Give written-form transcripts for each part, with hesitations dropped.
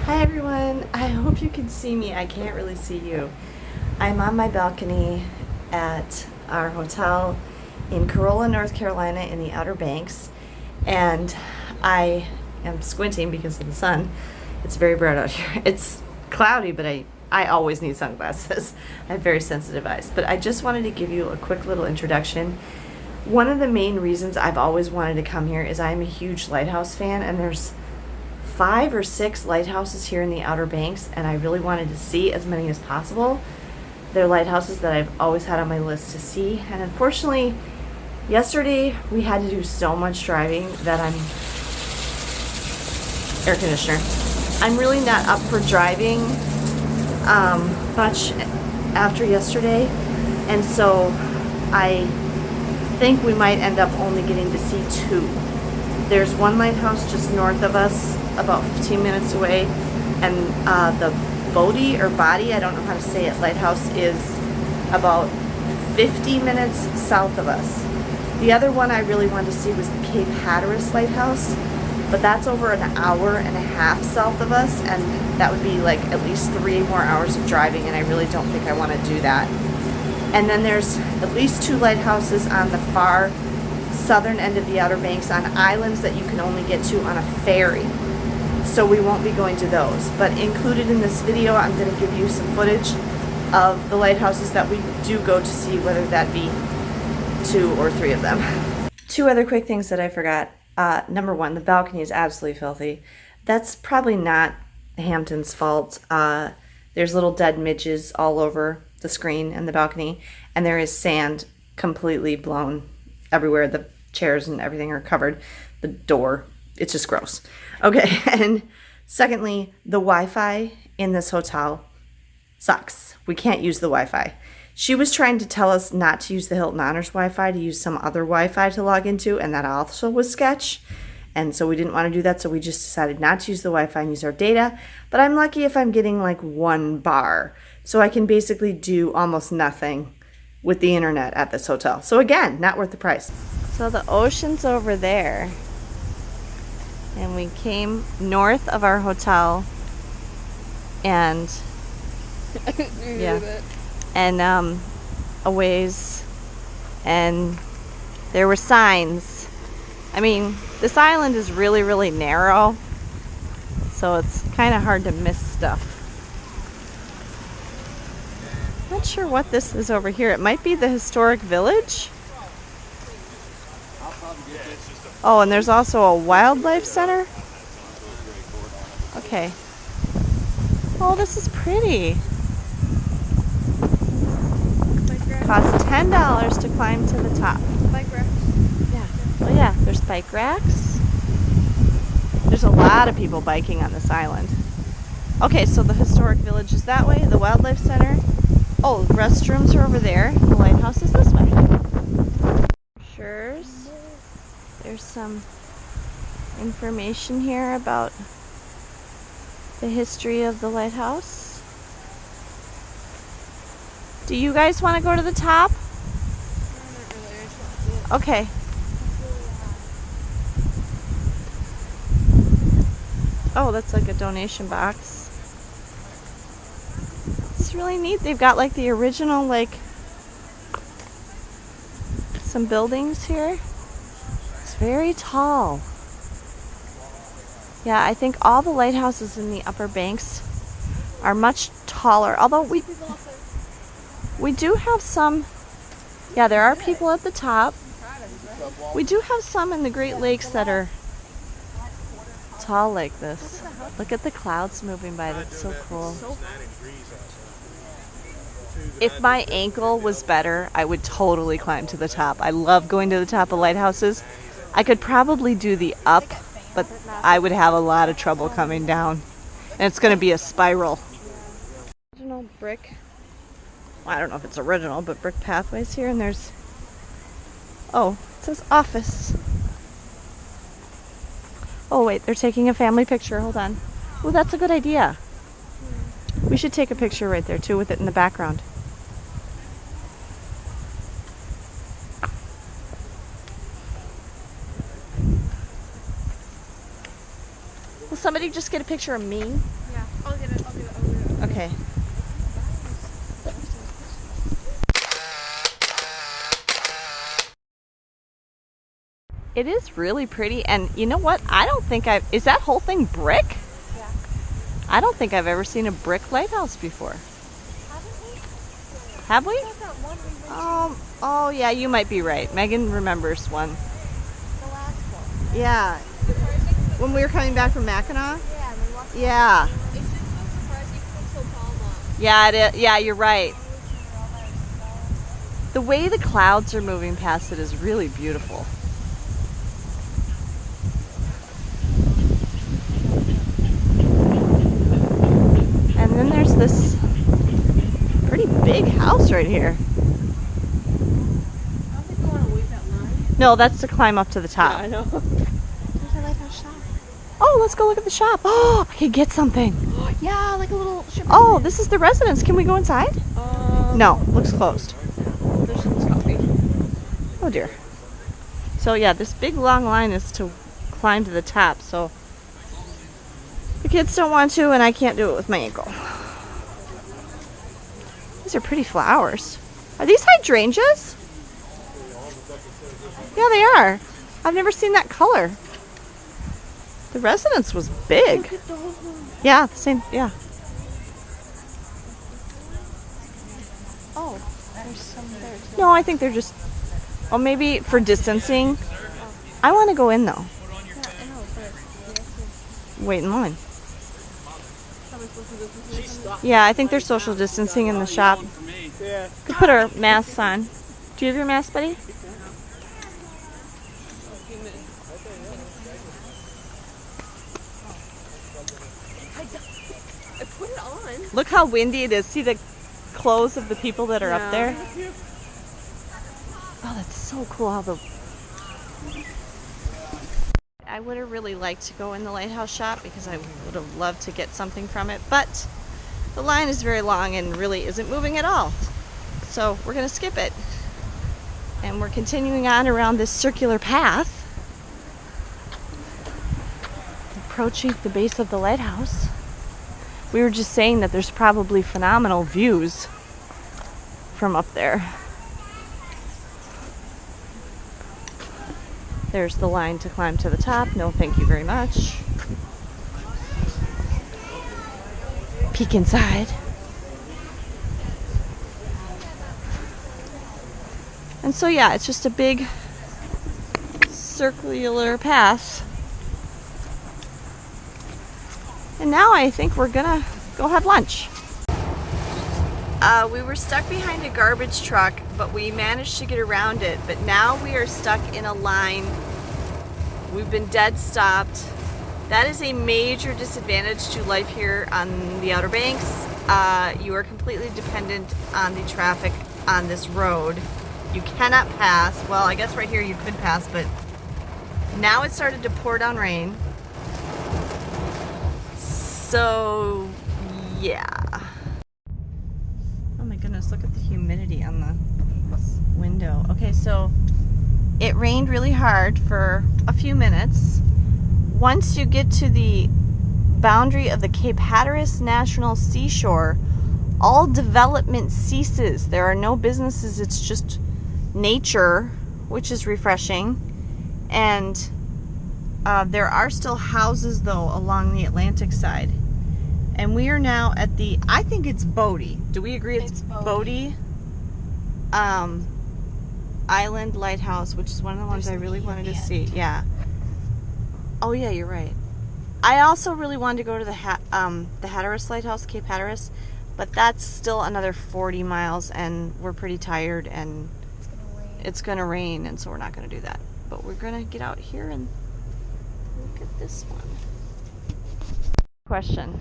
Hi everyone, I hope you can see me. I can't really see you. I'm on my balcony at our hotel in Corolla, North Carolina in the Outer Banks, and I am squinting because of the sun. It's very bright out here. It's cloudy, but I always need sunglasses. I have very sensitive eyes. But I just wanted to give you a quick little introduction. One of the main reasons I've always wanted to come here is I'm a huge lighthouse fan, and there's 5 or 6 lighthouses here in the Outer Banks, and I really wanted to see as many as possible. They're lighthouses that I've always had on my list to see, and unfortunately yesterday we had to do so much driving that air conditioner, I'm really not up for driving much after yesterday, and so I think we might end up only getting to see 2. There's one lighthouse just north of us, about 15 minutes away, and the Bodie or Bodie, I don't know how to say it, lighthouse is about 50 minutes south of us. The other one I really wanted to see was the Cape Hatteras lighthouse, but that's over an hour and a half south of us, and that would be like at least 3 more hours of driving, and I really don't think I want to do that. And then there's at least 2 lighthouses on the far southern end of the Outer Banks on islands that you can only get to on a ferry. So we won't be going to those. But included in this video, I'm going to give you some footage of the lighthouses that we do go to see, whether that be 2 or 3 of them. 2 other quick things that I forgot. Number 1, the balcony is absolutely filthy. That's probably not Hampton's fault. There's little dead midges all over the screen and the balcony, and there is sand completely blown everywhere. The chairs and everything are covered. The door, it's just gross. Okay, and secondly, the Wi-Fi in this hotel sucks. We can't use the Wi-Fi. She was trying to tell us not to use the Hilton Honors Wi-Fi, to use some other Wi-Fi to log into, and that also was sketch. And so we didn't want to do that, so we just decided not to use the Wi-Fi and use our data. But I'm lucky if I'm getting like 1 bar. So I can basically do almost nothing with the internet at this hotel. So again, not worth the price. So the ocean's over there. And we came north of our hotel, and yeah, and a ways, and there were signs. I mean, this island is really, really narrow, so it's kind of hard to miss stuff. Not sure what this is over here. It might be the historic village. Oh, and there's also a wildlife center. Okay. Oh, this is pretty. Costs $10 to climb to the top. Bike racks. Yeah. Oh yeah, there's bike racks. There's a lot of people biking on this island. Okay, so the historic village is that way, the wildlife center. Oh, restrooms are over there. The lighthouse is this way. Brochures. There's some information here about the history of the lighthouse. Do you guys want to go to the top? Okay. Oh, that's like a donation box. It's really neat. They've got like the original, like, some buildings here. Very tall. Yeah, I think all the lighthouses in the Upper Banks are much taller. Although we do have some. Yeah, there are people at the top. We do have some in the Great Lakes that are tall like this. Look at the clouds moving by. That's so cool. If my ankle was better, I would totally climb to the top. I love going to the top of lighthouses. I could probably do the up, but I would have a lot of trouble coming down. And it's going to be a spiral. Original brick. Well, I don't know if it's original, but brick pathways here. And there's, oh, it says office. Oh, wait, they're taking a family picture. Hold on. Oh, that's a good idea. We should take a picture right there, too, with it in the background. somebody just get a picture of me? Yeah, I'll get it. Okay. It is really pretty, and you know what? I don't think is that whole thing brick? Yeah. I don't think I've ever seen a brick lighthouse before. Haven't we? Have we? Oh yeah, you might be right. Megan remembers one. The last one. Yeah. When we were coming back from Mackinac? Yeah, and we walked. Yeah. It's just so surprising because it's so calm up. Yeah, it is. Yeah, you're right. The way the clouds are moving past it is really beautiful. And then there's this pretty big house right here. I don't think we want to wait that line. No, that's to climb up to the top. Yeah, I know. There's a lighthouse shop. Oh, let's go look at the shop. Oh, I could get something. Yeah, like a little ship. Oh, this is the residence. Can we go inside? No, looks closed. There's coffee. Oh dear. So yeah, this big long line is to climb to the top. So the kids don't want to, and I can't do it with my ankle. These are pretty flowers. Are these hydrangeas? Yeah, they are. I've never seen that color. The residence was big. Look at those ones. Yeah, the same. Yeah. Oh, there's some there too. No, I think they're just. Oh, maybe for distancing. I want to go in though. Yeah, I know, but we have to. Wait in line. How am I supposed to do this? Yeah, I think there's social distancing in the shop. Could put our masks on. Do you have your mask, buddy? I put it on. Look how windy it is. See the clothes of the people that are up there? Oh, that's so cool how the... I would have really liked to go in the lighthouse shop because I would have loved to get something from it, but the line is very long and really isn't moving at all. So we're going to skip it. And we're continuing on around this circular path, approaching the base of the lighthouse. We were just saying that there's probably phenomenal views from up there. There's the line to climb to the top. No, thank you very much. Peek inside. And so yeah, it's just a big circular path. And now I think we're gonna go have lunch. We were stuck behind a garbage truck, but we managed to get around it. But now we are stuck in a line. We've been dead stopped. That is a major disadvantage to life here on the Outer Banks. You are completely dependent on the traffic on this road. You cannot pass. Well, I guess right here you could pass, but now it started to pour down rain. So, yeah. Oh my goodness, look at the humidity on the window. Okay, so it rained really hard for a few minutes. Once you get to the boundary of the Cape Hatteras National Seashore, all development ceases. There are no businesses, it's just nature, which is refreshing. And there are still houses though along the Atlantic side. And we are now at the, I think it's Bodie. Do we agree it's Bodie? Island Lighthouse, which is one of the ones I really wanted to see. Yeah. Oh yeah, you're right. I also really wanted to go to the Hatteras Lighthouse, Cape Hatteras, but that's still another 40 miles and we're pretty tired and it's gonna rain, and so we're not gonna do that. But we're gonna get out here and look at this one. Question.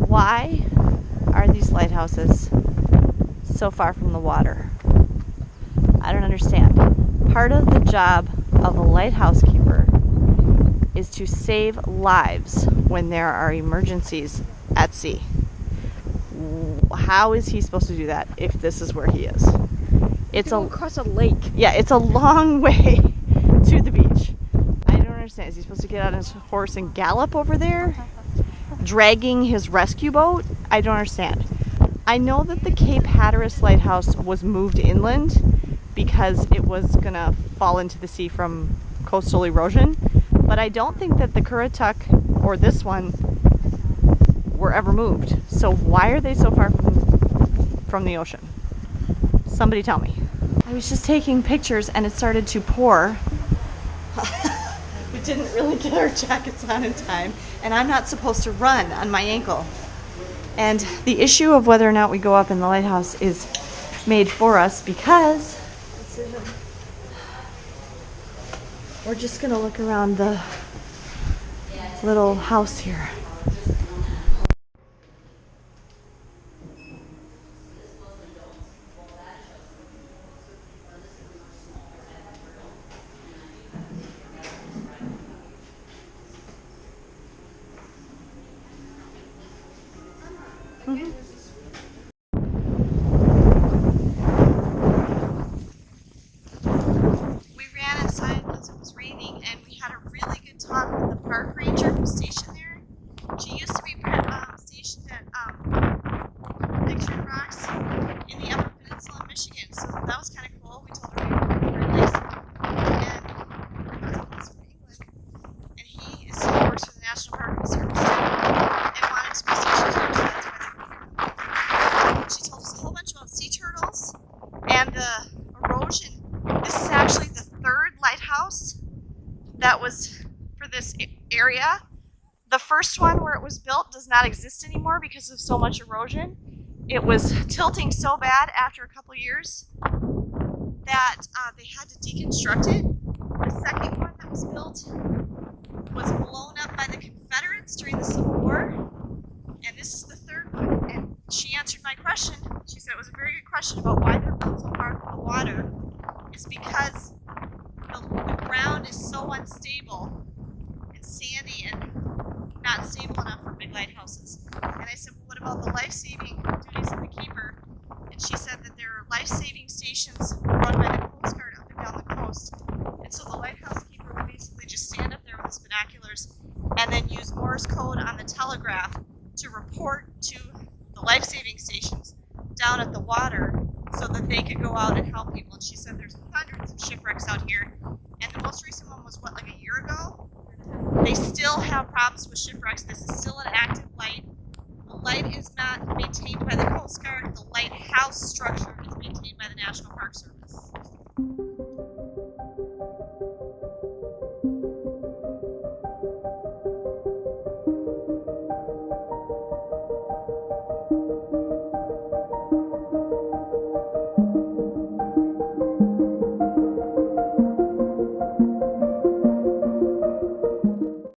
Why are these lighthouses so far from the water? I don't understand. Part of the job of a lighthouse keeper is to save lives when there are emergencies at sea. How is he supposed to do that if this is where he is? It's across a lake. Yeah, it's a long way to the beach. I don't understand. understand. Is he supposed to get on his horse and gallop over there? Dragging his rescue boat? I don't understand. I know that the Cape Hatteras Lighthouse was moved inland because it was gonna fall into the sea from coastal erosion, but I don't think that the Currituck or this one were ever moved. So why are they so far from the ocean? Somebody tell me. I was just taking pictures and it started to pour. We didn't really get our jackets on in time, and I'm not supposed to run on my ankle. And the issue of whether or not we go up in the lighthouse is made for us because we're just gonna look around the little house here. We ran inside because it was raining, and we had a really good talk with the park ranger who's stationed there. She used to be stationed at Pictured Rocks in the Upper Peninsula in Michigan, so that was kind of cool. We told her we were really nice. And he's from England, and he works for the National Park Service and wanted to be stationed here, so that's why she told us a whole bunch about sea turtles and the erosion. This is actually the third lighthouse that was for this area. The first one where it was built does not exist anymore because of so much erosion. It was tilting so bad after a couple years that they had to deconstruct it. The second one that was built was blown up by the Confederates during the Civil War. And this is the third one. And she answered my question. She said it was a very good question about why they're built so far from the water. Is because the ground is so unstable and sandy and not stable enough for big lighthouses. And I said, well, what about the life-saving duties of the keeper? And she said that there are life-saving stations run by the Coast Guard up and down the coast. And so the lighthouse keeper would basically just stand up there with his binoculars and then use Morse code on the telegraph to report to the life-saving stations down at the water so that they could go out and help people. And she said there's hundreds of shipwrecks out here, and the most recent one was like a year ago. They still have problems with shipwrecks. This is still an active light. The light is not maintained by the Coast Guard. The lighthouse structure is maintained by the National Park Service.